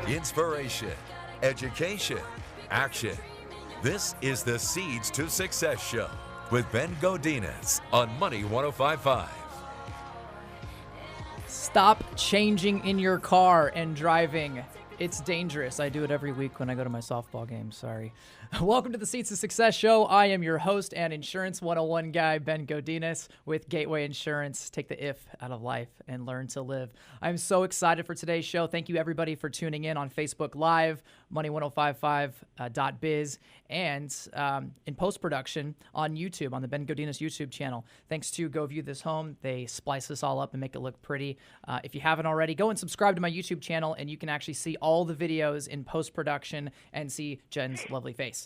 inspiration, education, action. This is the Seeds to Success Show with Ben Godinez on Money 105.5. Stop changing in your car and driving. It's dangerous. I do it every week when I go to my softball game. Sorry. Welcome to the Seeds to Success Show. I am your host and Insurance 101 guy, Ben Godinez with Gateway Insurance. Take the if out of life and learn to live. I'm so excited for today's show. Thank you, everybody, for tuning in on Facebook Live, money1055.biz, and in post-production on YouTube, on the Ben Godinez YouTube channel. Thanks to Go View This Home. They splice this all up and make it look pretty. If you haven't already, go and subscribe to my YouTube channel, and you can actually see all the videos in post-production and see Jen's lovely face.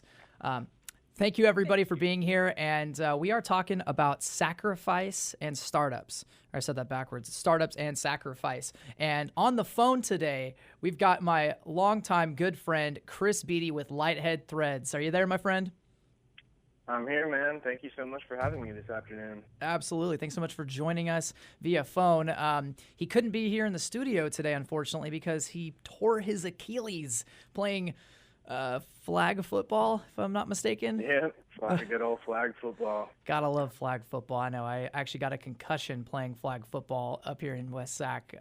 Thank you, everybody, for being here. And we are talking about sacrifice and startups. I said that backwards. Startups and sacrifice. And on the phone today, we've got my longtime good friend, Chris Beaty with Lighthead Threads. Are you there, my friend? I'm here, man. Thank you so much for having me this afternoon. Absolutely. Thanks so much for joining us via phone. He couldn't be here in the studio today, unfortunately, because he tore his Achilles playing flag football, if I'm not mistaken. Yeah, good old flag football. Gotta love flag football. I know. I actually got a concussion playing flag football up here in West Sac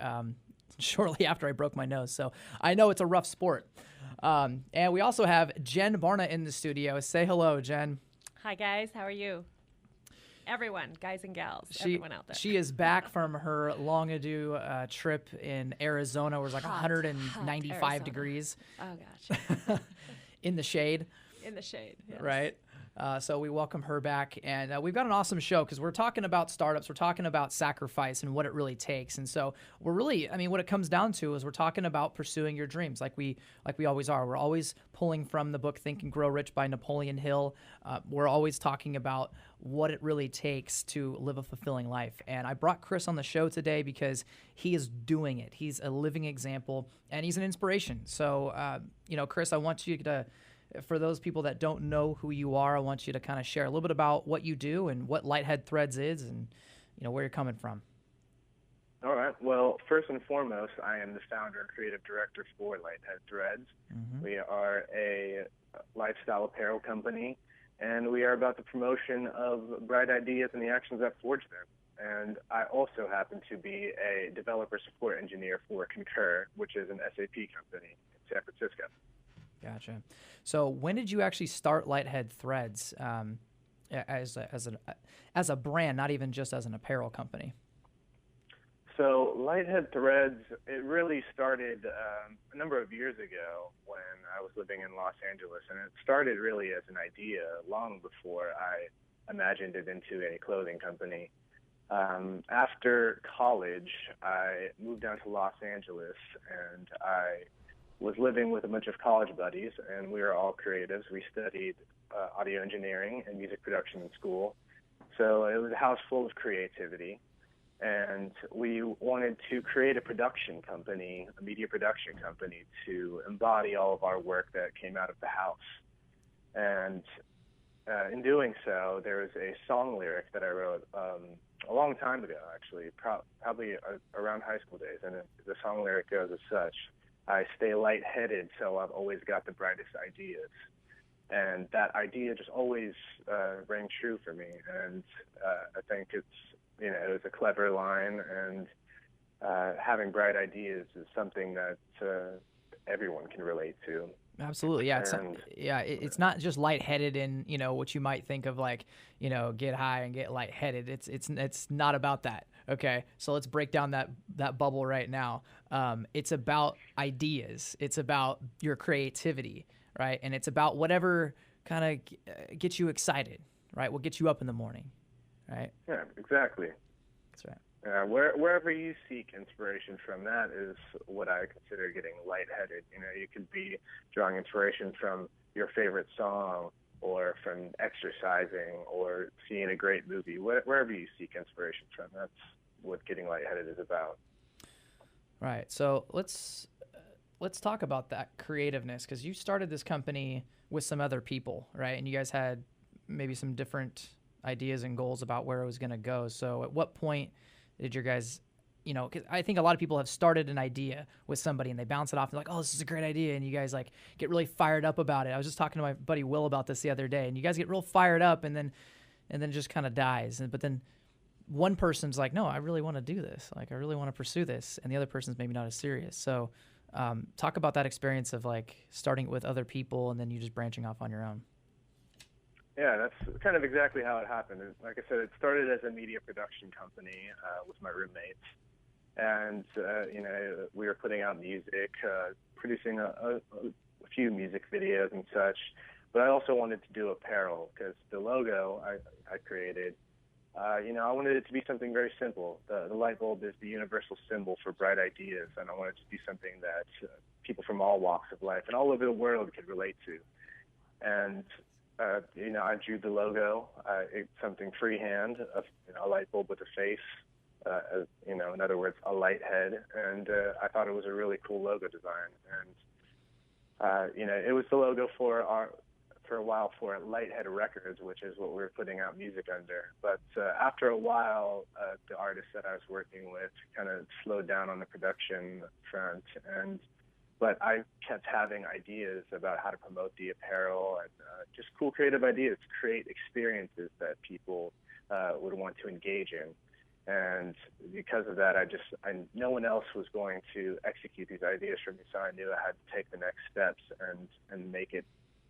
shortly after I broke my nose. So I know it's a rough sport. And we also have Jen Barna in the studio. Say hello, Jen. Hi, guys. How are you? Everyone, guys and gals, everyone out there. She is back from her long-ado trip in Arizona. It was like 195 degrees. Oh, gosh. In the shade. In the shade, yes. Right. So we welcome her back. And we've got an awesome show because we're talking about startups. We're talking about sacrifice and what it really takes. And so we're really, what it comes down to is we're talking about pursuing your dreams like we always are. We're always pulling from the book Think and Grow Rich by Napoleon Hill. We're always talking about what it really takes to live a fulfilling life. And I brought Chris on the show today because he is doing it. He's a living example and he's an inspiration. So, Chris, I want you to, for those people that don't know who you are, I want you to kind of share a little bit about what you do and what Lighthead Threads is and, where you're coming from. All right. Well, first and foremost, I am the founder and creative director for Lighthead Threads. Mm-hmm. We are a lifestyle apparel company, and we are about the promotion of bright ideas and the actions that forge them. And I also happen to be a developer support engineer for Concur, which is an SAP company in San Francisco. Gotcha. So when did you actually start Lighthead Threads as a brand, not even just as an apparel company? So Lighthead Threads, it really started a number of years ago when I was living in Los Angeles, and it started really as an idea long before I imagined it into a clothing company. After college, I moved down to Los Angeles, and I was living with a bunch of college buddies, and we were all creatives. We studied audio engineering and music production in school. So it was a house full of creativity. And we wanted to create a production company, a media production company, to embody all of our work that came out of the house. And in doing so, there was a song lyric that I wrote a long time ago, actually, probably around high school days. And the song lyric goes as such: I stay lightheaded, so I've always got the brightest ideas. And that idea just always rang true for me. And I think it was a clever line, and having bright ideas is something that everyone can relate to. Absolutely, yeah. It's not just lightheaded in what you might think of like get high and get lightheaded. It's not about that. Okay, so let's break down that bubble right now. It's about ideas. It's about your creativity, right? And it's about whatever kind of gets you excited, right? What gets you up in the morning, right? Yeah, exactly. That's right. Wherever you seek inspiration from, that is what I consider getting lightheaded. You could be drawing inspiration from your favorite song, or from exercising, or seeing a great movie. Wherever you seek inspiration from, that's what getting lightheaded is about. Right. So let's talk about that creativeness, because you started this company with some other people, right? And you guys had maybe some different ideas and goals about where it was going to go. So at what point did you guys you know, 'cause I think a lot of people have started an idea with somebody and they bounce it off and like, oh, this is a great idea. And you guys like get really fired up about it. I was just talking to my buddy Will about this the other day, and you guys get real fired up and then it just kind of dies. But then one person's like, no, I really want to do this. Like, I really want to pursue this. And the other person's maybe not as serious. So talk about that experience of like starting with other people and then you just branching off on your own. Yeah, that's kind of exactly how it happened. Like I said, it started as a media production company with my roommates. And, you know, we were putting out music, producing a few music videos and such. But I also wanted to do apparel because the logo I created, you know, I wanted it to be something very simple. The light bulb is the universal symbol for bright ideas, and I wanted it to be something that people from all walks of life and all over the world could relate to. And, you know, I drew the logo, it's something freehand, a light bulb with a face. You know, in other words, a light head, and I thought it was a really cool logo design. And you know, it was the logo for a while for Lighthead Records, which is what we were putting out music under. But after a while, the artist that I was working with kind of slowed down on the production front, but I kept having ideas about how to promote the apparel and just cool creative ideas, create experiences that people would want to engage in. And because of that, no one else was going to execute these ideas for me, so I knew I had to take the next steps and make it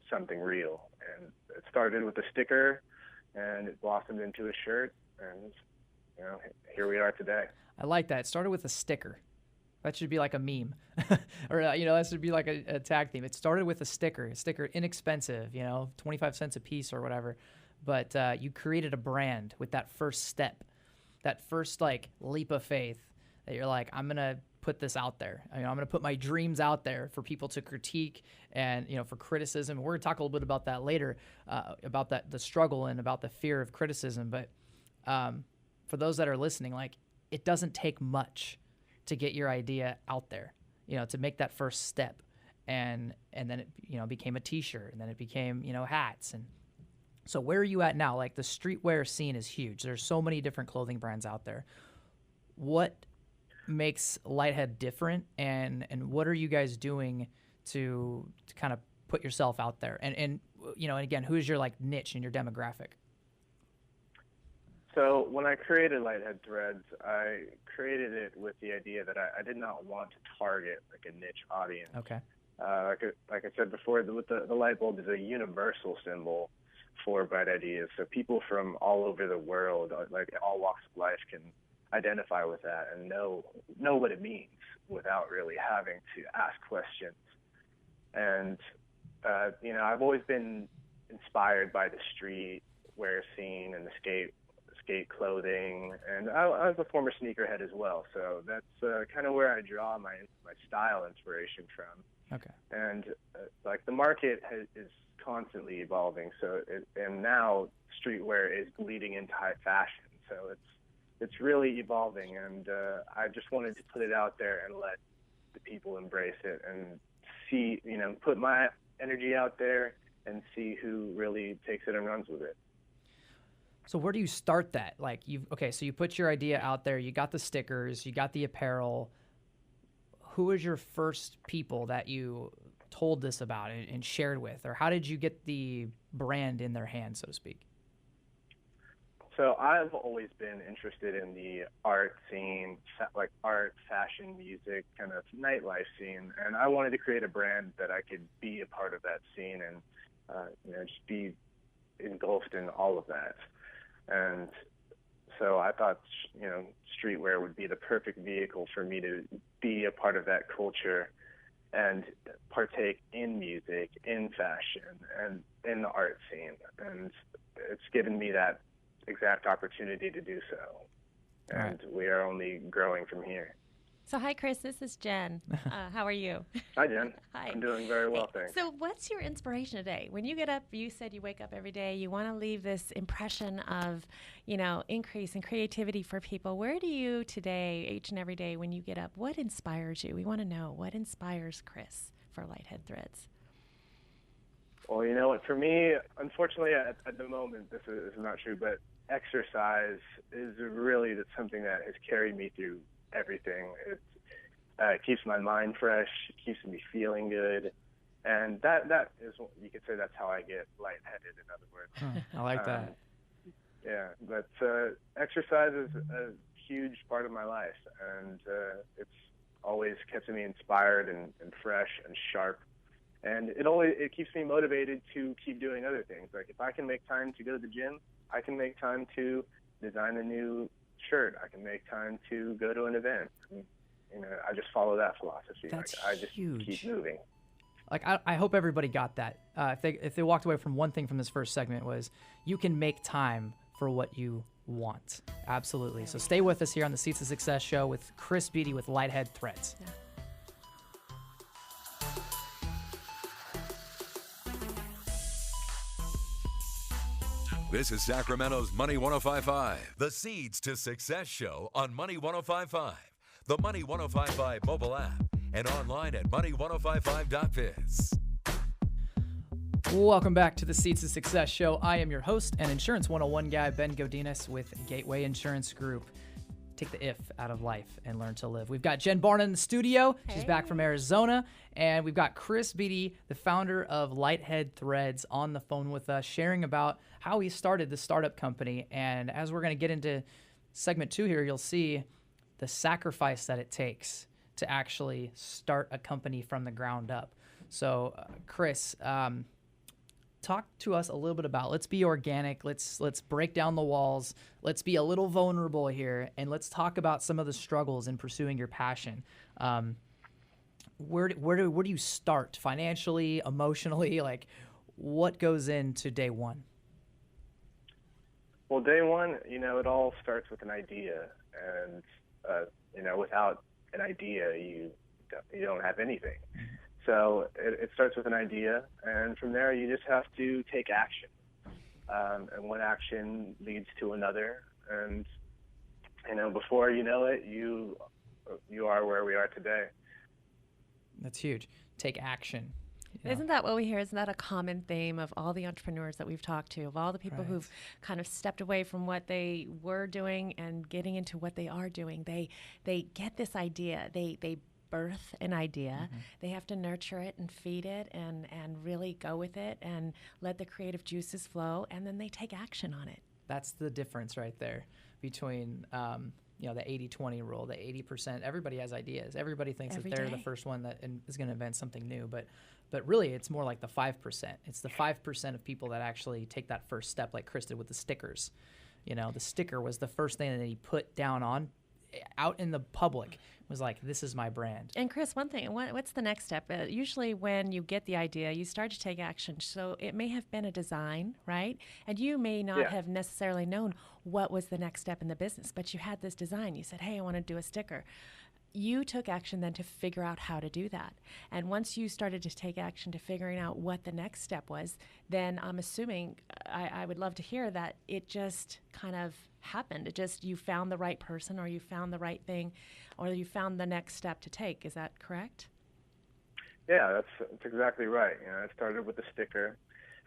something real. And it started with a sticker, and it blossomed into a shirt, and you know, here we are today. I like that. It started with a sticker. That should be like a meme, or you know, that should be like a tag theme. It started with a sticker, inexpensive, you know, 25 cents a piece or whatever. But you created a brand with that first step. That first like leap of faith that you're like, I'm gonna put this out there. I'm gonna put my dreams out there for people to critique and, you know, for criticism. We're gonna talk a little bit about that later, about the struggle and about the fear of criticism. But for those that are listening, like, it doesn't take much to get your idea out there, you know, to make that first step. And then it, you know, became a T-shirt, and then it became, you know, hats. And so where are you at now? Like, the streetwear scene is huge. There's so many different clothing brands out there. What makes Lighthead different, and what are you guys doing to kind of put yourself out there? And you know, and again, who's your like niche and your demographic? So when I created Lighthead Threads, I created it with the idea that I did not want to target like a niche audience. Okay. Like I said before, the light bulb is a universal symbol for bright ideas. So people from all over the world, like all walks of life, can identify with that and know what it means without really having to ask questions. And you know, I've always been inspired by the streetwear scene and the skate clothing, and I was a former sneakerhead as well. So that's kind of where I draw my style inspiration from. Okay. And like the market is constantly evolving. So and now streetwear is bleeding into high fashion. So it's really evolving, and I just wanted to put it out there and let the people embrace it and see, you know, put my energy out there and see who really takes it and runs with it. So where do you start that? Like, so you put your idea out there, you got the stickers, you got the apparel. Who was your first people that you told this about and shared with? Or how did you get the brand in their hands, so to speak? So I've always been interested in the art scene, like art, fashion, music, kind of nightlife scene. And I wanted to create a brand that I could be a part of that scene and, you know, just be engulfed in all of that. And so I thought, you know, streetwear would be the perfect vehicle for me to be a part of that culture and partake in music, in fashion, and in the art scene. And it's given me that exact opportunity to do so. And we are only growing from here. So hi, Chris. This is Jen. How are you? Hi, Jen. Hi. I'm doing very well, thanks. So what's your inspiration today? When you get up, you said you wake up every day. You want to leave this impression of, you know, increase and creativity for people. Where do you today, each and every day when you get up, what inspires you? We want to know what inspires Chris for Lighthead Threads. Well, you know what? For me, unfortunately, at the moment, this is not true, but exercise is really something that has carried me through everything. It keeps my mind fresh, keeps me feeling good, and that is, you could say, that's how I get lightheaded. In other words, I like that. Yeah, but exercise is a huge part of my life, and it's always kept me inspired and fresh and sharp. And it keeps me motivated to keep doing other things. Like if I can make time to go to the gym, I can make time to design a new shirt. I can make time to go to an event. I just follow that philosophy. That's I just huge. keep moving. Like I hope everybody got that. If they walked away from one thing from this first segment, was you can make time for what you want. Absolutely. So stay with us here on the Seeds to Success show with Chris Beaty with Lighthead Threads. Yeah. This is Sacramento's Money 105.5, the Seeds to Success show on Money 105.5, the Money 105.5 mobile app, and online at money1055.biz. Welcome back to the Seeds to Success show. I am your host and Insurance 101 guy, Ben Godinez with Gateway Insurance Group. Take the if out of life and learn to live. We've got Jen Barna in the studio. She's back from Arizona. And we've got Chris Beaty, the founder of Lighthead Threads, on the phone with us, sharing about how he started the startup company. And as we're going to get into segment 2 here, you'll see the sacrifice that it takes to actually start a company from the ground up. So, Chris, talk to us a little bit about, let's be organic, let's break down the walls, let's be a little vulnerable here, and let's talk about some of the struggles in pursuing your passion. Where do you start financially, emotionally? Like, what goes into day one? Well, day one, it all starts with an idea, and without an idea, you don't have anything. So it starts with an idea, and from there you just have to take action. And one action leads to another, and before you know it, you are where we are today. That's huge. Take action. Isn't that what we hear? Isn't that a common theme of all the entrepreneurs that we've talked to, of all the people who've kind of stepped away from what they were doing and getting into what they are doing? They get this idea. They birth an idea. They have to nurture it and feed it and really go with it and let the creative juices flow, and then they take action on it. That's the difference right there between the 80-20 rule, the 80%. Everybody has ideas. Everybody thinks that they're the first one that is going to invent something new, but really it's more like the 5%. It's the 5% of people that actually take that first step, like Chris did with the stickers. The sticker was the first thing that he put down out in the public. Was like, this is my brand. And Chris, one thing, what's the next step? Usually when you get the idea, you start to take action. So it may have been a design, right? And you may not have necessarily known what was the next step in the business, but you had this design. You said, hey, I want to do a sticker. You took action then to figure out how to do that. And once you started to take action to figuring out what the next step was, then I'm assuming, I would love to hear that it just kind of happened. You found the right person, or you found the right thing, or you found the next step to take. Is that correct? Yeah, that's exactly right. I started with the sticker,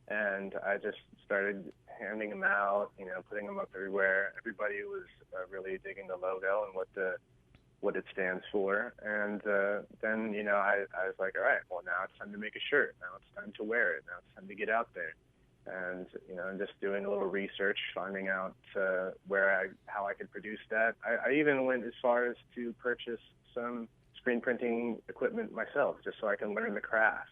and I just started handing them out, putting them up everywhere. Everybody was really digging the logo and what it stands for. And then, I was like, all right, well, now it's time to make a shirt. Now it's time to wear it. Now it's time to get out there. And, just doing a little research, finding out how I could produce that. I even went as far as to purchase some screen printing equipment myself, just so I can learn the craft.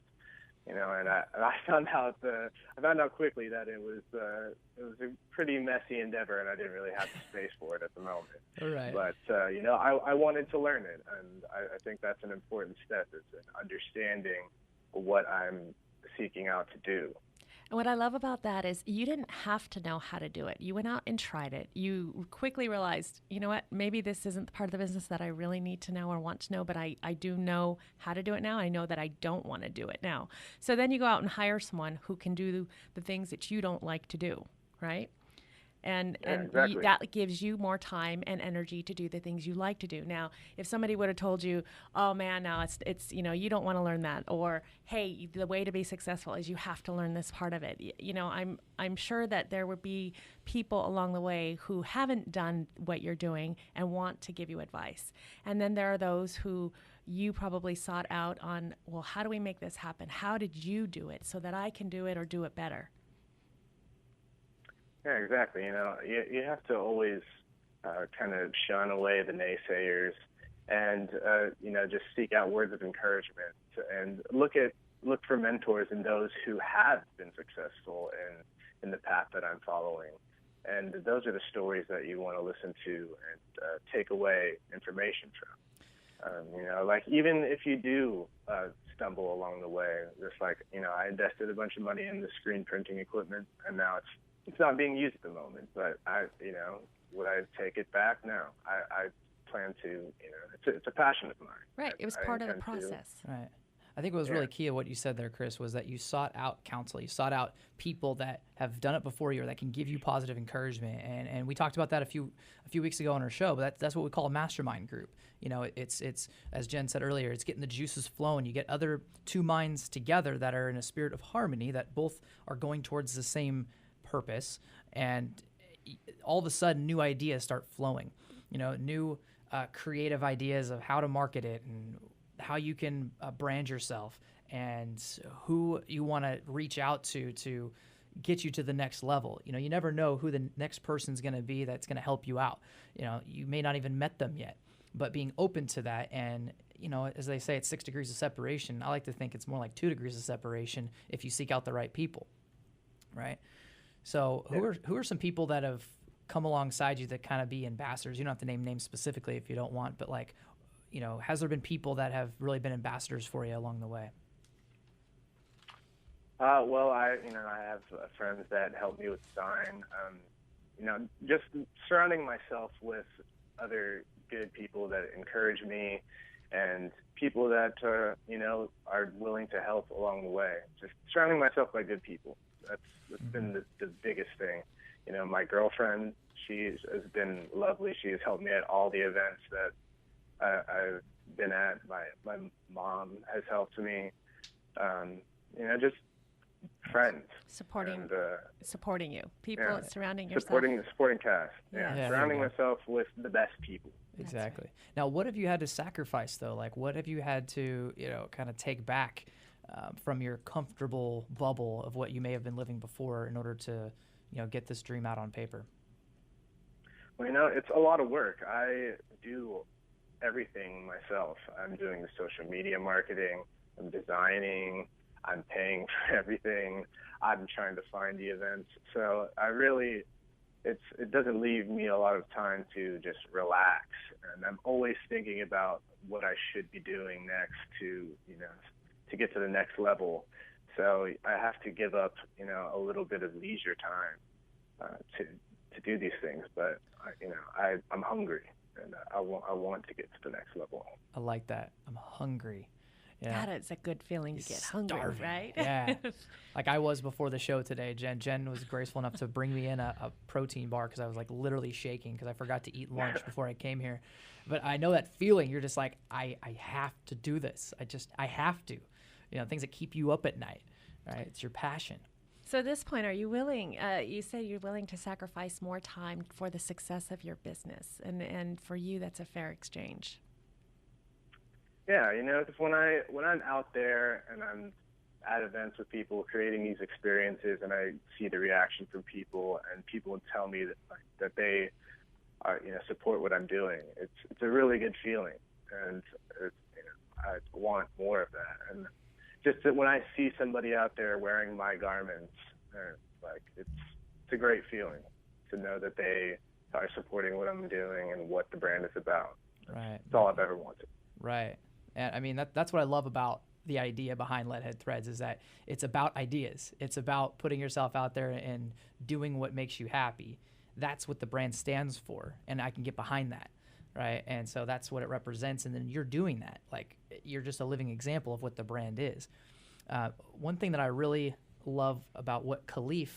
And I found out quickly that it was a pretty messy endeavor, and I didn't really have the space for it at the moment. All right. But I wanted to learn it, and I think that's an important step, is understanding what I'm seeking out to do. And what I love about that is you didn't have to know how to do it. You went out and tried it. You quickly realized, you know what, maybe this isn't the part of the business that I really need to know or want to know, but I do know how to do it now. I know that I don't want to do it now. So then you go out and hire someone who can do the things that you don't like to do, right? Exactly. that gives you more time and energy to do the things you like to do. Now, if somebody would have told you, oh man, now it's you don't want to learn that, or hey, the way to be successful is you have to learn this part of it. I'm sure that there would be people along the way who haven't done what you're doing and want to give you advice. And then there are those who you probably sought out on, well, how do we make this happen? How did you do it so that I can do it or do it better? Yeah, exactly. You have to always kind of shun away the naysayers and, just seek out words of encouragement and look for mentors in those who have been successful in the path that I'm following. And those are the stories that you want to listen to and take away information from. Like even if you do stumble along the way, just like, I invested a bunch of money in the screen printing equipment and now it's not being used at the moment, but would I take it back? No, I plan to, it's a passion of mine. Right. It was part of the process. Right. I think what was really key of what you said there, Chris, was that you sought out counsel. You sought out people that have done it before you or that can give you positive encouragement. And we talked about that a few weeks ago on our show, but that's what we call a mastermind group. It's as Jen said earlier, it's getting the juices flowing. You get other two minds together that are in a spirit of harmony, that both are going towards the same purpose, and all of a sudden new ideas start flowing. New creative ideas of how to market it and how you can brand yourself and who you want to reach out to get you to the next level. You never know who the next person's going to be that's going to help you out. You may not even met them yet, but being open to that. And, as they say, it's 6 degrees of separation. I like to think it's more like 2 degrees of separation if you seek out the right people, right? So who are some people that have come alongside you that kind of be ambassadors? You don't have to name names specifically if you don't want, but like, has there been people that have really been ambassadors for you along the way? Well, I have friends that help me with design. Just surrounding myself with other good people that encourage me and people that, are willing to help along the way. Just surrounding myself by good people. That's been the biggest thing. My girlfriend, she has been lovely. She has helped me at all the events that I've been at. My mom has helped me. Just friends. Supporting you. People surrounding yourself. Supporting cast. Surrounding myself with the best people. Exactly. Now, what have you had to sacrifice, though? Like, what have you had to, kind of take back from your comfortable bubble of what you may have been living before in order to, get this dream out on paper? Well, it's a lot of work. I do everything myself. I'm doing the social media marketing. I'm designing. I'm paying for everything. I'm trying to find the events. So it doesn't leave me a lot of time to just relax. And I'm always thinking about what I should be doing next to get to the next level. So I have to give up, a little bit of leisure time to do these things. But I'm hungry, and I want to get to the next level. I like that. I'm hungry. Yeah. God, it's a good feeling to get hungry, right? Yeah. Like I was before the show today. Jen was graceful enough to bring me in a protein bar because I was like literally shaking because I forgot to eat lunch before I came here. But I know that feeling. You're just like, I have to do this. I have to. Things that keep you up at night, right? It's your passion. So at this point, are you willing, you say you're willing to sacrifice more time for the success of your business. And for you, that's a fair exchange. Yeah, because when I'm out there and I'm at events with people creating these experiences and I see the reaction from people and people tell me that they are, support what I'm doing, it's a really good feeling. And I want more of that. And just that when I see somebody out there wearing my garments, it's a great feeling to know that they are supporting what I'm doing and what the brand is about. Right. It's all I've ever wanted. Right. And I mean, that's what I love about the idea behind Lighthead Threads is that it's about ideas. It's about putting yourself out there and doing what makes you happy. That's what the brand stands for, and I can get behind that, right? And so that's what it represents, and then you're doing that. Like, you're just a living example of what the brand is. One thing that I really love about what Khalif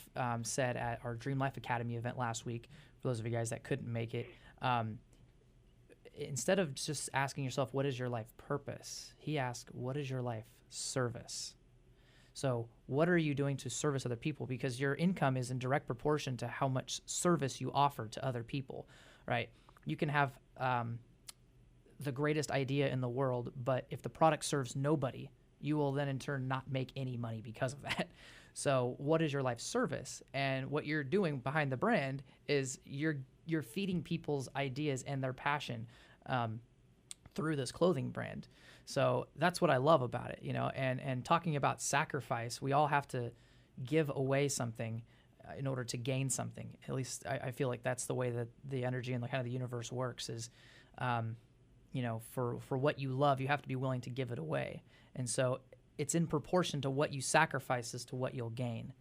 said at our Dream Life Academy event last week, for those of you guys that couldn't make it, instead of just asking yourself, what is your life purpose? He asked, what is your life service? So what are you doing to service other people? Because your income is in direct proportion to how much service you offer to other people, right? You can have the greatest idea in the world, but if the product serves nobody, you will then in turn not make any money because of that. So what is your life service? And what you're doing behind the brand is you're feeding people's ideas and their passion through this clothing brand. So that's what I love about it, and talking about sacrifice, we all have to give away something in order to gain something. At least I feel like that's the way that the energy and the kind of the universe works is, for what you love, you have to be willing to give it away. And so it's in proportion to what you sacrifice as to what you'll gain.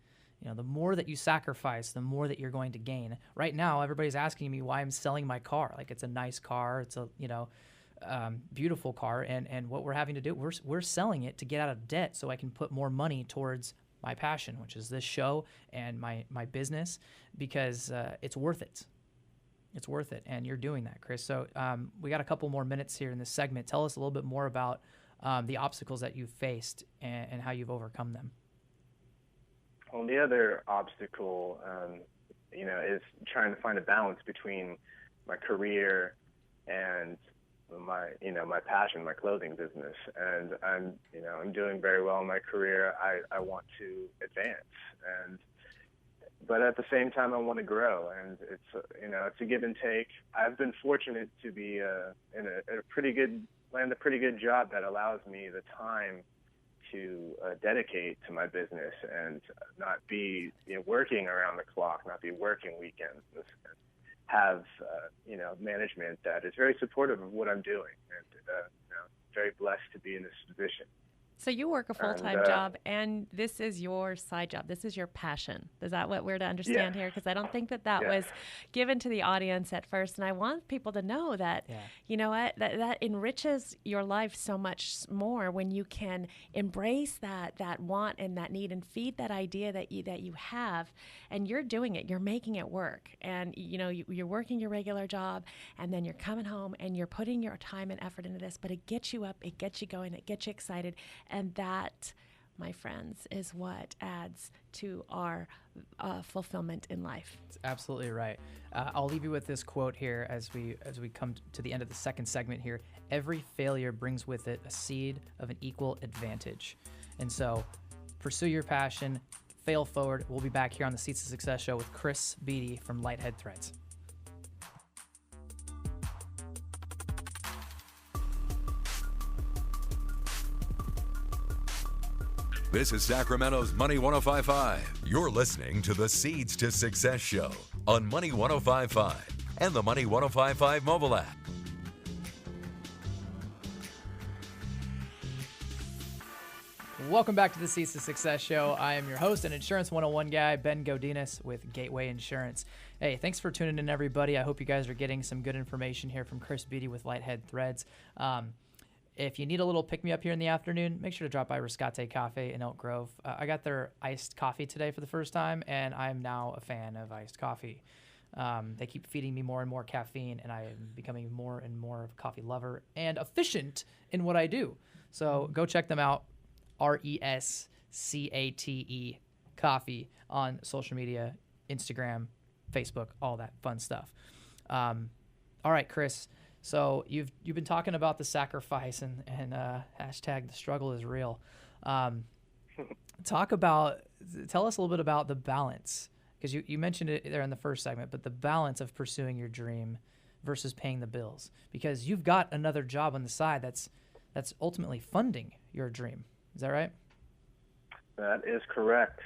The more that you sacrifice, the more that you're going to gain. Right now, everybody's asking me why I'm selling my car. Like, it's a nice car. It's a, beautiful car. And what we're having to do, we're selling it to get out of debt so I can put more money towards my passion, which is this show and my business, because it's worth it. It's worth it. And you're doing that, Chris. So we got a couple more minutes here in this segment. Tell us a little bit more about the obstacles that you've faced and how you've overcome them. Well, the other obstacle, is trying to find a balance between my career and my passion, my clothing business. And I'm doing very well in my career. I want to advance, but at the same time, I want to grow. And it's a give and take. I've been fortunate to be land a pretty good job that allows me the time to dedicate to my business and not be working around the clock, not be working weekends, and have management that is very supportive of what I'm doing, and very blessed to be in this position. So you work a full-time job, and this is your side job. This is your passion. Is that what we're to understand here? Because I don't think that was given to the audience at first. And I want people to know that, you know what, that enriches your life so much more when you can embrace that want and that need and feed that idea that you have, and you're doing it. You're making it work. And, you're working your regular job, and then you're coming home, and you're putting your time and effort into this. But it gets you up. It gets you going. It gets you excited. And that, my friends, is what adds to our fulfillment in life. That's absolutely right. I'll leave you with this quote here as we come to the end of the second segment here. Every failure brings with it a seed of an equal advantage. And so pursue your passion, fail forward. We'll be back here on the Seeds to Success show with Chris Beaty from Lighthead Threads. This is Sacramento's Money 105.5. You're listening to the Seeds to Success show on Money 105.5 and the Money 105.5 mobile app. Welcome back to the Seeds to Success show. I am your host and Insurance 101 guy, Ben Godinez with Gateway Insurance. Hey, thanks for tuning in, everybody. I hope you guys are getting some good information here from Chris Beaty with Lighthead Threads. If you need a little pick-me-up here in the afternoon, make sure to drop by Riscate Cafe in Elk Grove. I got their iced coffee today for the first time, and I'm now a fan of iced coffee. They keep feeding me more and more caffeine, and I am becoming more and more of a coffee lover and efficient in what I do. So go check them out, Rescate Coffee on social media, Instagram, Facebook, all that fun stuff. All right, Chris. So you've been talking about the sacrifice and hashtag the struggle is real. Tell us a little bit about the balance, because you mentioned it there in the first segment, but the balance of pursuing your dream versus paying the bills, because you've got another job on the side that's ultimately funding your dream. Is that right? That is correct.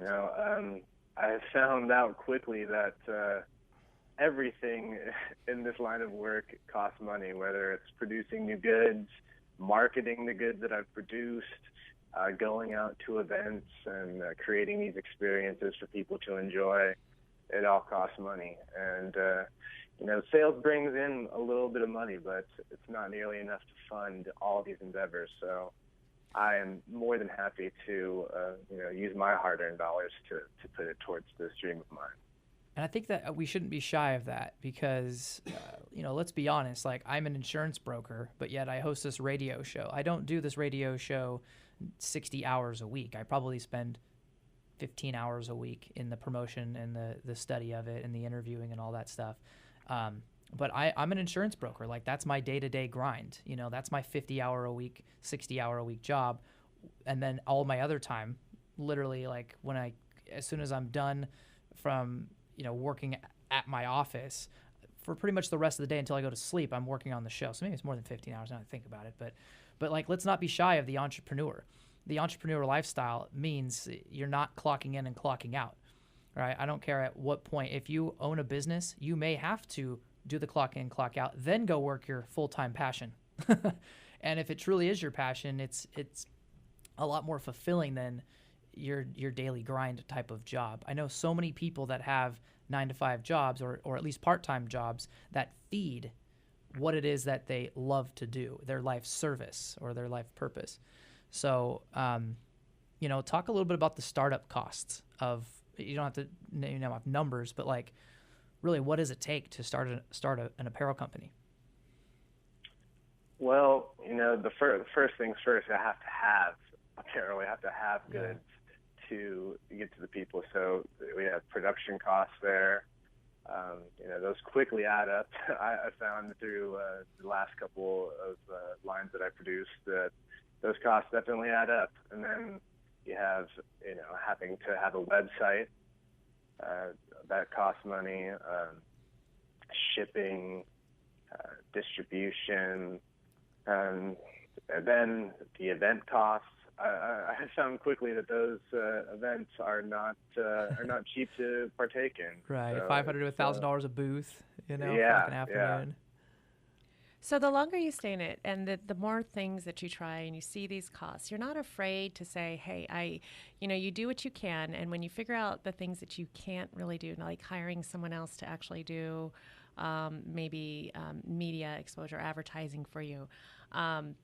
I found out quickly that everything in this line of work costs money, whether it's producing new goods, marketing the goods that I've produced, going out to events and creating these experiences for people to enjoy. It all costs money. And, sales brings in a little bit of money, but it's not nearly enough to fund all these endeavors. So I am more than happy to use my hard-earned dollars to put it towards this dream of mine. And I think that we shouldn't be shy of that because, let's be honest, like I'm an insurance broker, but yet I host this radio show. I don't do this radio show 60 hours a week. I probably spend 15 hours a week in the promotion and the study of it and the interviewing and all that stuff. But I'm an insurance broker. Like that's my day-to-day grind. That's my 50-hour a week, 60-hour a week job. And then all my other time, literally like as soon as I'm done from, working at my office for pretty much the rest of the day until I go to sleep, I'm working on the show. So maybe it's more than 15 hours now that I think about it. But like, let's not be shy of the entrepreneur. The entrepreneur lifestyle means you're not clocking in and clocking out, right? I don't care at what point. If you own a business, you may have to do the clock in, clock out, then go work your full-time passion. And if it truly is your passion, it's a lot more fulfilling than your daily grind type of job. I know so many people that have 9-to-5 jobs or at least part-time jobs that feed what it is that they love to do, their life service or their life purpose. So, talk a little bit about the startup costs of, you don't have to have numbers, but like really what does it take to start an apparel company? Well, the first things first, I have to have apparel. We have to have goods to get to the people. So we have production costs there. Those quickly add up. I found through the last couple of lines that I produced that those costs definitely add up. And then you have, having to have a website that costs money, shipping, distribution, and then the event costs. I found quickly that those events are not cheap to partake in. Right, so $500 to $1,000 a booth, for like an afternoon. So the longer you stay in it and the more things that you try and you see these costs, you're not afraid to say, hey, you do what you can. And when you figure out the things that you can't really do, like hiring someone else to actually do maybe media exposure, advertising for you,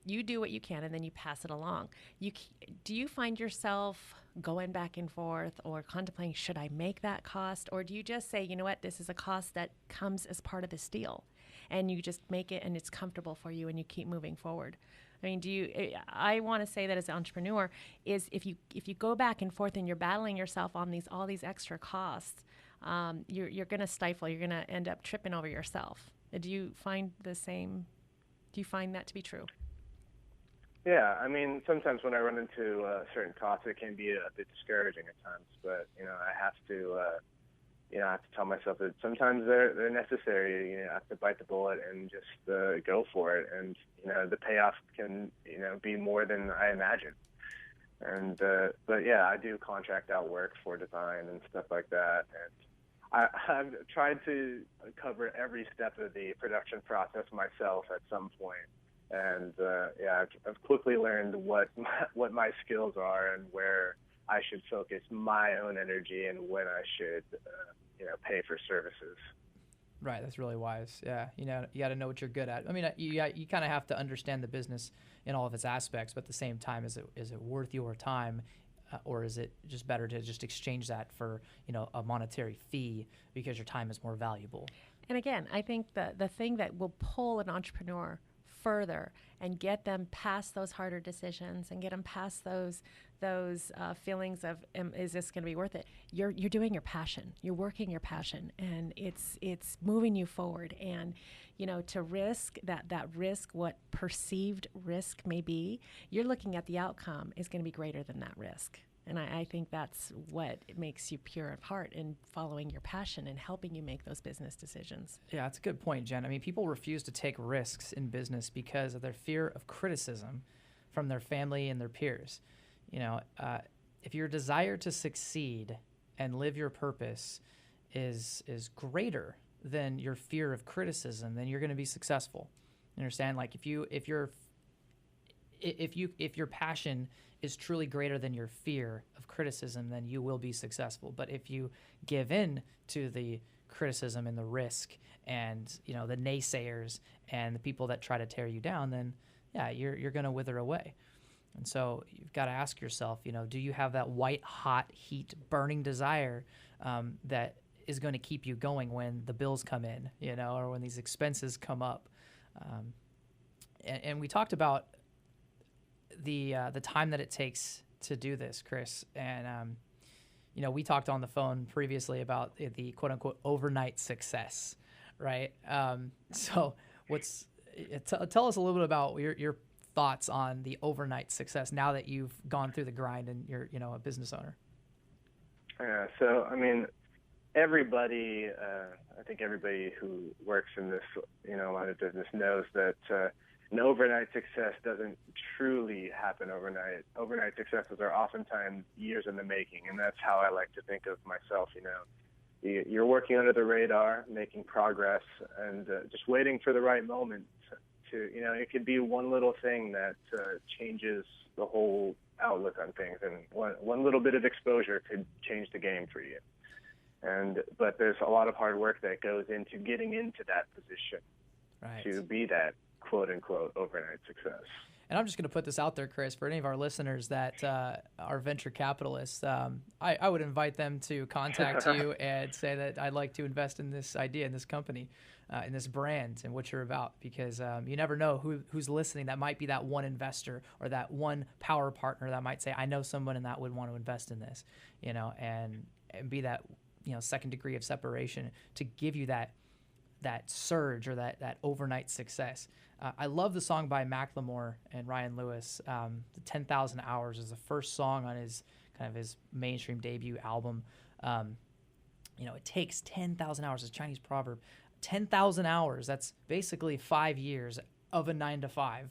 you do what you can and then you pass it along. Do you find yourself going back and forth or contemplating, should I make that cost? Or do you just say, you know what, this is a cost that comes as part of this deal? And you just make it and it's comfortable for you and you keep moving forward. I mean, I want to say that as an entrepreneur is if you go back and forth and you're battling yourself on all these extra costs, you're going to stifle, you're going to end up tripping over yourself. Do you find the same? Do you find that to be true? Yeah, I mean, sometimes when I run into certain costs, it can be a bit discouraging at times, but, I have to tell myself that sometimes they're necessary. I have to bite the bullet and just go for it. And, the payoff can, be more than I imagined. And, but yeah, I do contract out work for design and stuff like that. And I've tried to cover every step of the production process myself at some point. And, I've quickly learned what my skills are and where I should focus my own energy and when I should, pay for services. Right, that's really wise. Yeah, you got to know what you're good at. I mean, you kind of have to understand the business in all of its aspects, but at the same time, is it worth your time, or is it just better to just exchange that for a monetary fee because your time is more valuable? And again, I think the thing that will pull an entrepreneur further and get them past those harder decisions and get them past those feelings of is this going to be worth it? You're doing your passion. You're working your passion, and it's moving you forward. And to risk that risk, what perceived risk may be, you're looking at the outcome is going to be greater than that risk. And I think that's what makes you pure of heart in following your passion and helping you make those business decisions. Yeah, that's a good point, Jen. I mean, people refuse to take risks in business because of their fear of criticism from their family and their peers. If your desire to succeed and live your purpose is greater than your fear of criticism, then you're going to be successful. You understand? Like if your passion is truly greater than your fear of criticism, then you will be successful. But if you give in to the criticism and the risk and the naysayers and the people that try to tear you down, then yeah, you're going to wither away. And so you've got to ask yourself, do you have that white hot heat burning desire that is going to keep you going when the bills come in, or when these expenses come up? And we talked about the time that it takes to do this, Chris. And, we talked on the phone previously about the quote unquote overnight success, right? So tell us a little bit about your thoughts on the overnight success now that you've gone through the grind and you're, a business owner. Yeah. So, I mean, everybody, I think everybody who works in this, line of business knows that an overnight success doesn't truly happen overnight. Overnight successes are oftentimes years in the making, and that's how I like to think of myself. You're working under the radar, making progress, and just waiting for the right moment to, it could be one little thing that changes the whole outlook on things, and one little bit of exposure could change the game for you. But there's a lot of hard work that goes into getting into that position to be that quote-unquote overnight success. And I'm just going to put this out there, Chris, for any of our listeners that are venture capitalists, I would invite them to contact you and say that I'd like to invest in this idea, in this company, in this brand, and what you're about, because you never know who's listening. That might be that one investor or that one power partner that might say, I know someone and that would want to invest in this, and be that, second degree of separation to give you that surge or that overnight success. I love the song by Macklemore and Ryan Lewis. The 10,000 Hours is the first song on his mainstream debut album. It takes 10,000 hours. It's a Chinese proverb. 10,000 hours. That's basically 5 years of a 9-to-5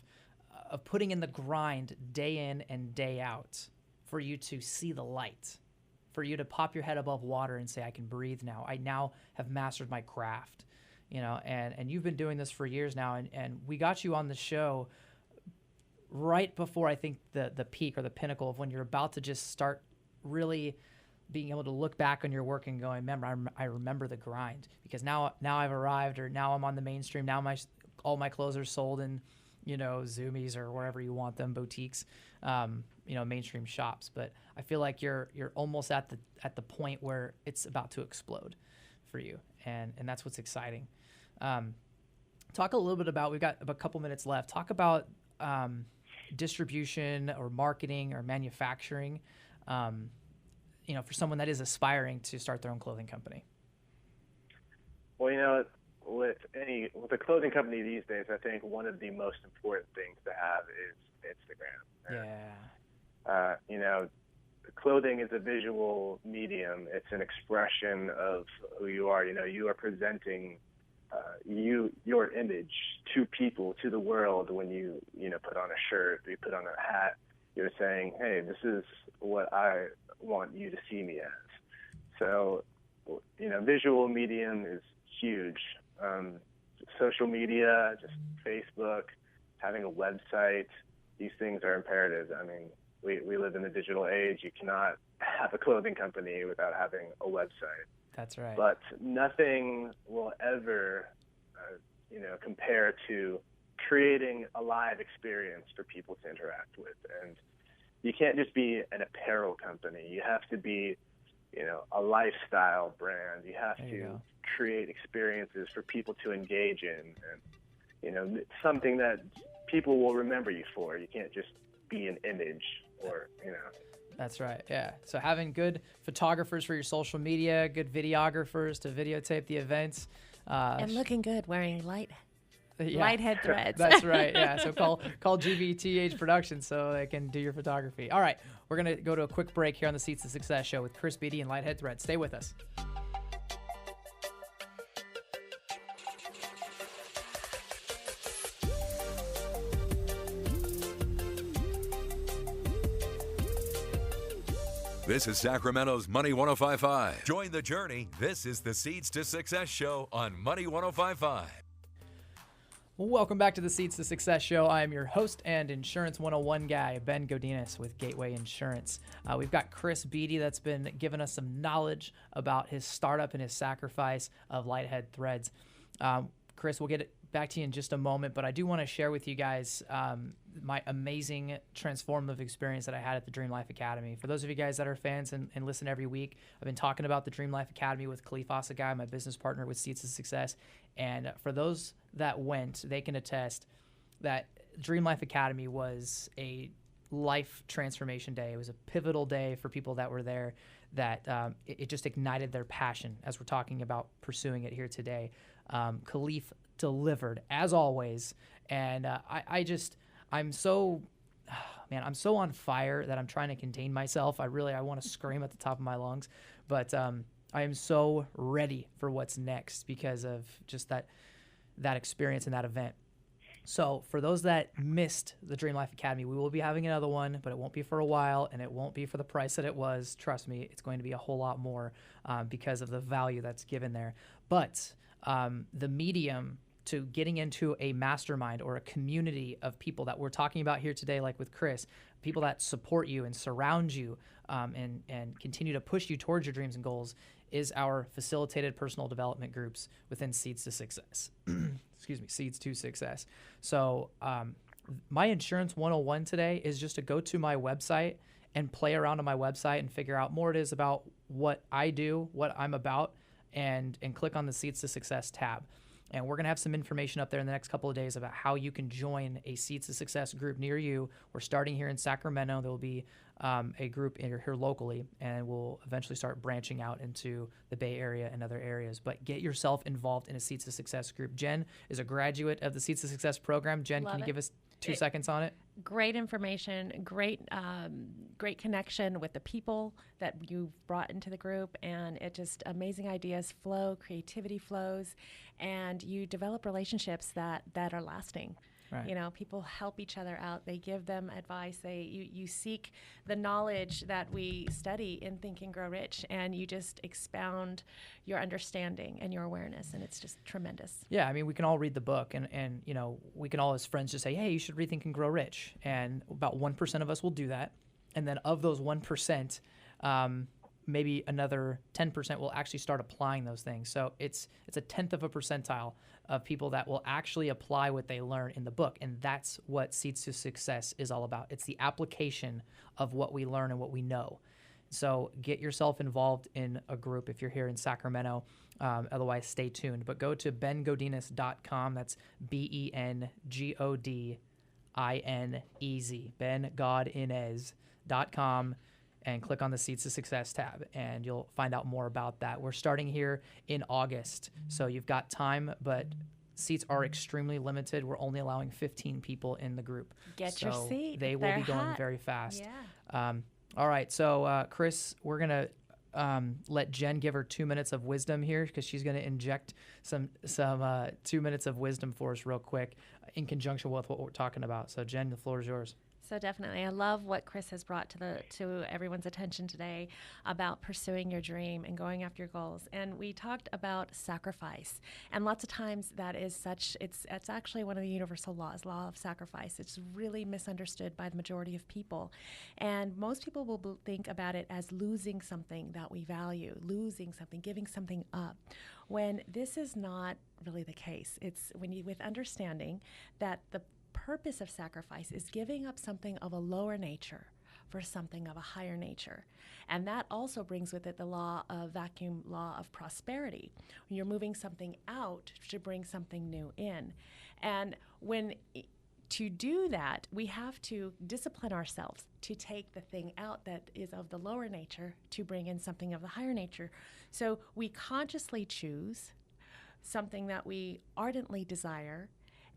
of putting in the grind day in and day out for you to see the light, for you to pop your head above water and say, I can breathe now. I now have mastered my craft. And you've been doing this for years now, and we got you on the show right before I think the peak or the pinnacle of when you're about to just start really being able to look back on your work and going, I remember the grind, because now I've arrived, or now I'm on the mainstream. Now all my clothes are sold in, Zoomies or wherever you want them, boutiques, mainstream shops. But I feel like you're almost at the point where it's about to explode for you, and that's what's exciting. Talk a little bit about, we've got a couple minutes left. Talk about distribution or marketing or manufacturing, for someone that is aspiring to start their own clothing company. Well, with a clothing company these days, I think one of the most important things to have is Instagram. Yeah. Clothing is a visual medium. It's an expression of who you are. You are presenting your image to people, to the world. When you put on a shirt, you put on a hat, you're saying, hey, this is what I want you to see me as. So, visual medium is huge. Social media, just Facebook, having a website, these things are imperative. I mean, we live in the digital age. You cannot have a clothing company without having a website. That's right. But nothing will ever, compare to creating a live experience for people to interact with. And you can't just be an apparel company. You have to be, a lifestyle brand. You have to create experiences for people to engage in, and, something that people will remember you for. You can't just be an image or. That's right. Yeah. So having good photographers for your social media, good videographers to videotape the events. And looking good wearing Lighthead Threads. That's right. Yeah. So call GVTH Productions so they can do your photography. All right. We're going to go to a quick break here on the Seeds to Success show with Chris Beaty and Lighthead Threads. Stay with us. This is Sacramento's Money 105.5. Join the journey. This is the Seeds to Success show on Money 105.5. Welcome back to the Seeds to Success show. I am your host and Insurance 101 guy, Ben Godinez with Gateway Insurance. We've got Chris Beaty that's been giving us some knowledge about his startup and his sacrifice of Lighthead Threads. Chris, we'll get back to you in just a moment, but I do want to share with you guys my amazing transformative experience that I had at the Dream Life Academy. For those of you guys that are fans and listen every week, I've been talking about the Dream Life Academy with Khalif Asagai, my business partner with Seeds to Success. And for those that went, they can attest that Dream Life Academy was a life transformation day. It was a pivotal day for people that were there, that it just ignited their passion as we're talking about pursuing it here today. Khalif delivered as always, and I'm so on fire that I'm trying to contain myself. I want to scream at the top of my lungs, but I am so ready for what's next because of just that experience and that event. So for those that missed the Dream Life Academy, we will be having another one, but it won't be for a while, and it won't be for the price that it was. Trust me, it's going to be a whole lot more because of the value that's given there. But the medium to getting into a mastermind or a community of people that we're talking about here today, like with Chris, people that support you and surround you and continue to push you towards your dreams and goals, is our facilitated personal development groups within Seeds to Success. Excuse me, Seeds to Success. So my Insurance 101 today is just to go to my website and play around on my website and figure out more it is about what I do, what I'm about, and click on the Seeds to Success tab. And we're going to have some information up there in the next couple of days about how you can join a Seeds to Success group near you. We're starting here in Sacramento. There will be a group here locally, and we'll eventually start branching out into the Bay Area and other areas. But get yourself involved in a Seeds to Success group. Jen is a graduate of the Seeds to Success program. Jen, can you give us 2 seconds on it? Great information, great connection with the people that you've brought into the group, and it just amazing ideas flow, creativity flows, and you develop relationships that are lasting. Right. You know, people help each other out. They give them advice. You seek the knowledge that we study in Think and Grow Rich, and you just expound your understanding and your awareness, and it's just tremendous. Yeah, I mean, we can all read the book, and you know, we can all as friends just say, hey, you should read Think and Grow Rich, and about 1% of us will do that, and then of those 1%, maybe another 10% will actually start applying those things. So it's a 1/10 of a percentile of people that will actually apply what they learn in the book. And that's what Seeds to Success is all about. It's the application of what we learn and what we know. So get yourself involved in a group if you're here in Sacramento. Otherwise, stay tuned. But go to bengodinez.com. That's BenGodinez, bengodinez.com. And click on the Seeds to Success tab, and you'll find out more about that. We're starting here in August, so you've got time, but seats are extremely limited. We're only allowing 15 people in the group. Get your seat. They will be going very fast. Yeah. All right, so Chris, we're going to let Jen give her 2 minutes of wisdom here, because she's going to inject some 2 minutes of wisdom for us real quick in conjunction with what we're talking about. So Jen, the floor is yours. So definitely, I love what Chris has brought to everyone's attention today about pursuing your dream and going after your goals. And we talked about sacrifice, and lots of times that is it's actually one of the universal laws, law of sacrifice. It's really misunderstood by the majority of people, and most people will think about it as losing something that we value, losing something, giving something up, when this is not really the case. It's with understanding that the purpose of sacrifice is giving up something of a lower nature for something of a higher nature. And that also brings with it the law of prosperity. When you're moving something out to bring something new in. And to do that, we have to discipline ourselves to take the thing out that is of the lower nature to bring in something of the higher nature. So we consciously choose something that we ardently desire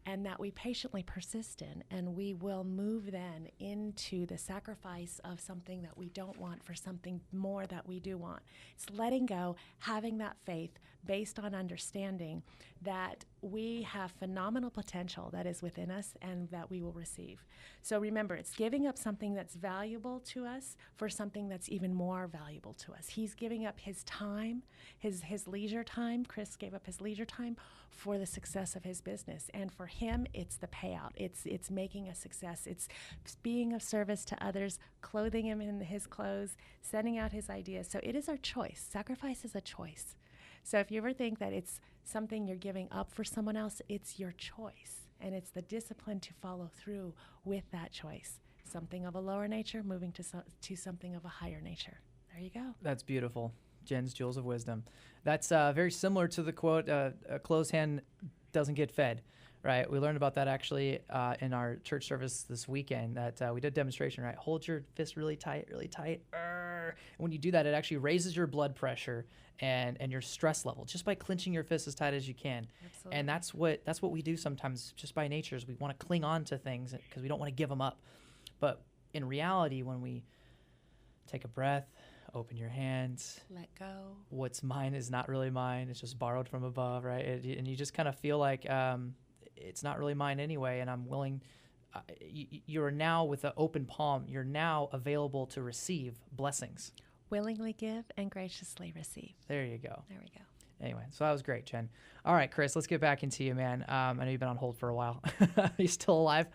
and that we patiently persist in, and we will move then into the sacrifice of something that we don't want for something more that we do want. It's letting go, having that faith based on understanding that we have phenomenal potential that is within us and that we will receive. So remember, it's giving up something that's valuable to us for something that's even more valuable to us. He's giving up his time, his leisure time. Chris gave up his leisure time for the success of his business. And for him, it's the payout. It's making a success. It's being of service to others, clothing him in his clothes, sending out his ideas. So it is our choice. Sacrifice is a choice. So if you ever think that it's something you're giving up for someone else, it's your choice. And it's the discipline to follow through with that choice. Something of a lower nature, moving to something of a higher nature. There you go. That's beautiful. Jen's Jewels of Wisdom. That's very similar to the quote, a closed hand doesn't get fed, right? We learned about that actually in our church service this weekend that we did a demonstration, right? Hold your fist really tight, really tight. When you do that, it actually raises your blood pressure and your stress level just by clenching your fist as tight as you can. Absolutely. And that's what we do sometimes just by nature is we want to cling on to things because we don't want to give them up. But in reality, when we take a breath, open your hands, let go. What's mine is not really mine. It's just borrowed from above, right? And you just kind of feel like it's not really mine anyway, and I'm willing. You're now with an open palm. You're now available to receive blessings. Willingly give and graciously receive. There you go. There we go. Anyway, so that was great, Jen. All right, Chris, let's get back into you, man. I know you've been on hold for a while. Are you still alive?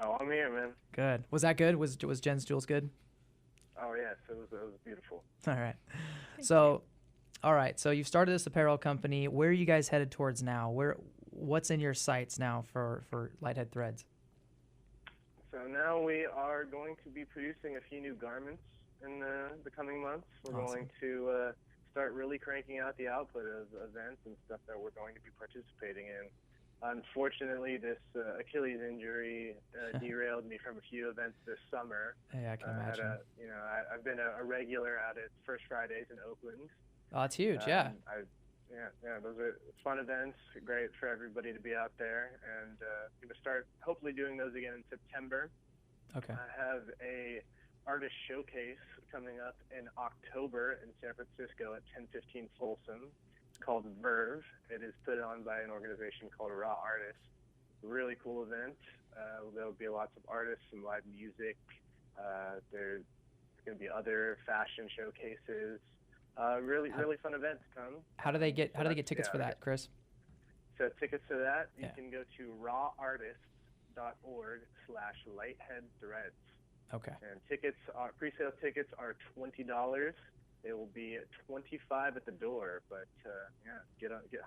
Oh, I'm here, man. Good. Was that good? Was Jen's Jewels good? Oh, yes. It was beautiful. All right. All right. So you've started this apparel company. Where are you guys headed towards now? What's in your sights now for Lighthead Threads? So now we are going to be producing a few new garments in the coming months. We're Awesome. going to start really cranking out the output of events and stuff that we're going to be participating in. Unfortunately, this Achilles injury derailed me from a few events this summer. Hey, I can imagine. I've been a regular out at First Fridays in Oakland. Oh, that's huge, yeah. Those are fun events, great for everybody to be out there. And I'm going to start hopefully doing those again in September. Okay. I have a artist showcase coming up in October in San Francisco at 1015 Folsom. Called Verve. It is put on by an organization called Raw Artists. Really cool event. There'll be lots of artists, some live music. There's going to be other fashion showcases. Really fun event to come. How do they get tickets for that, Chris? So tickets to that, you can go to rawartists.org/lightheadthreads. Okay. And pre-sale tickets are $20. It will be at $25 at the door, but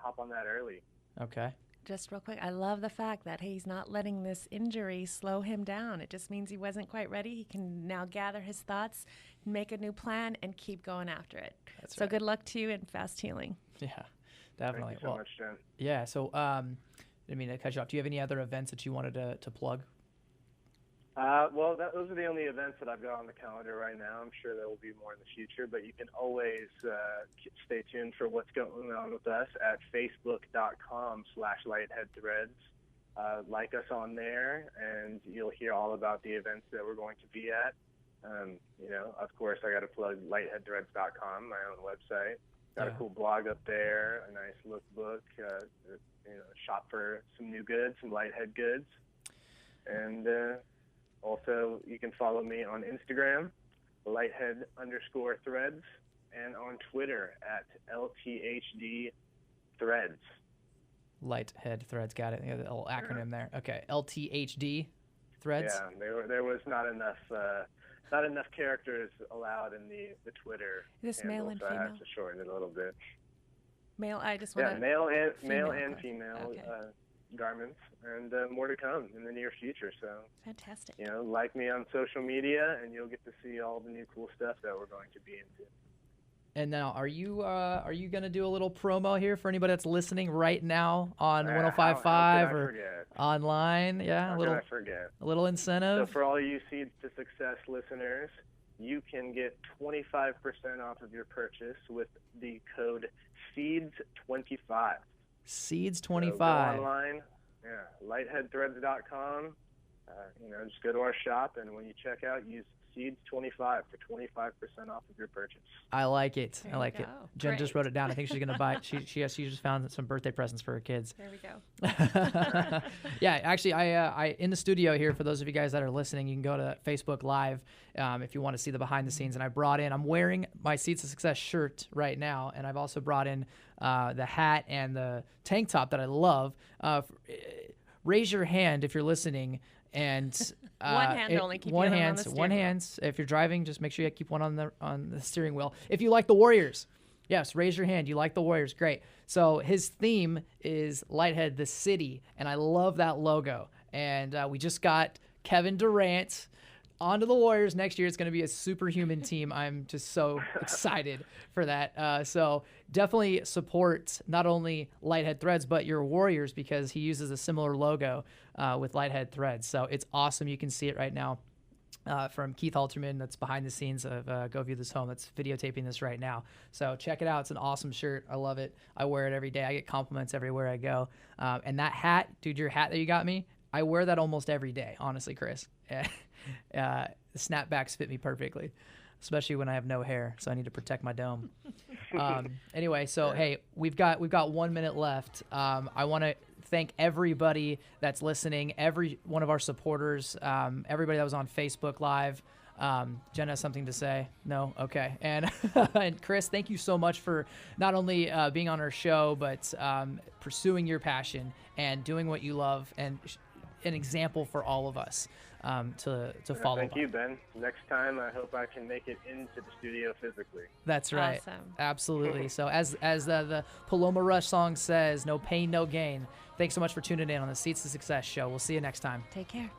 hop on that early. Okay. Just real quick, I love the fact that he's not letting this injury slow him down. It just means he wasn't quite ready. He can now gather his thoughts, make a new plan, and keep going after it. That's so right. Good luck to you and fast healing. Yeah, definitely. Thank you so much, Jen. Yeah. So, I mean to cut you off. Do you have any other events that you wanted to plug? Those are the only events that I've got on the calendar right now. I'm sure there will be more in the future, but you can always stay tuned for what's going on with us at facebook.com/lightheadthreads. Like us on there, and you'll hear all about the events that we're going to be at. Of course, I got to plug lightheadthreads.com, my own website. Got a cool blog up there, a nice lookbook, shop for some new goods, some Lighthead goods. And also, you can follow me on Instagram, Lighthead_threads, and on Twitter at LTHD_threads. Lighthead Threads, got it. The little acronym there. Okay, LTHD Threads. Yeah, there was not enough characters allowed in the Twitter. Is this handle, male and so female? I have to shorten it a little bit. Male. I just want to. Male and female. female Okay. garments, and more to come in the near future. So Fantastic. Like me on social media, and you'll get to see all the new cool stuff that we're going to be into. And now, are you going to do a little promo here for anybody that's listening right now on 105.5 or online? Yeah, How a little. could I forget? A little incentive. So for all you Seeds to Success listeners, you can get 25% off of your purchase with the code SEEDS25. Seeds25. So go online, lightheadthreads.com. Just go to our shop, and when you check out, use Seeds25 for 25% off of your purchase. I like it. There I like you it. go. Jen just Great. wrote it down. I think she's gonna buy. She just found some birthday presents for her kids. There we go. Yeah, actually, I in the studio here, for those of you guys that are listening, you can go to Facebook Live if you want to see the behind the scenes. And I'm wearing my Seeds to Success shirt right now, and I've also brought in the hat and the tank top that I love. Raise your hand if you're listening. And One hand only. Keep one the other hand. on the One steering hand. If you're driving, just make sure you keep one on the steering wheel. If you like the Warriors, Yes, raise your hand. You like the Warriors. Great. So his theme is Lighthead, the city, and I love that logo. And we just got Kevin Durant onto the Warriors next year. It's going to be a superhuman team. I'm just so excited for that. So definitely support not only Lighthead Threads, but your Warriors, because he uses a similar logo with Lighthead Threads. So it's awesome. You can see it right now. From Keith Halterman, that's behind the scenes of Go View This Home, that's videotaping this right now. So check it out. It's an awesome shirt. I love it. I wear it every day. I get compliments everywhere I go. And that hat, dude, your hat that you got me, I wear that almost every day, honestly, Chris. The snapbacks fit me perfectly, especially when I have no hair, so I need to protect my dome. Anyway, so hey, we've got 1 minute left. I want to thank everybody that's listening, every one of our supporters, everybody that was on Facebook Live. Jen has something to say? No? Okay. And and Chris, thank you so much for not only being on our show, but pursuing your passion and doing what you love, and an example for all of us to follow. Thank you, Ben. Next time, I hope I can make it into the studio physically. That's right. Awesome. Absolutely. So as the Paloma Rush song says, no pain, no gain. Thanks so much for tuning in on the Seeds to Success show. We'll see you next time. Take care.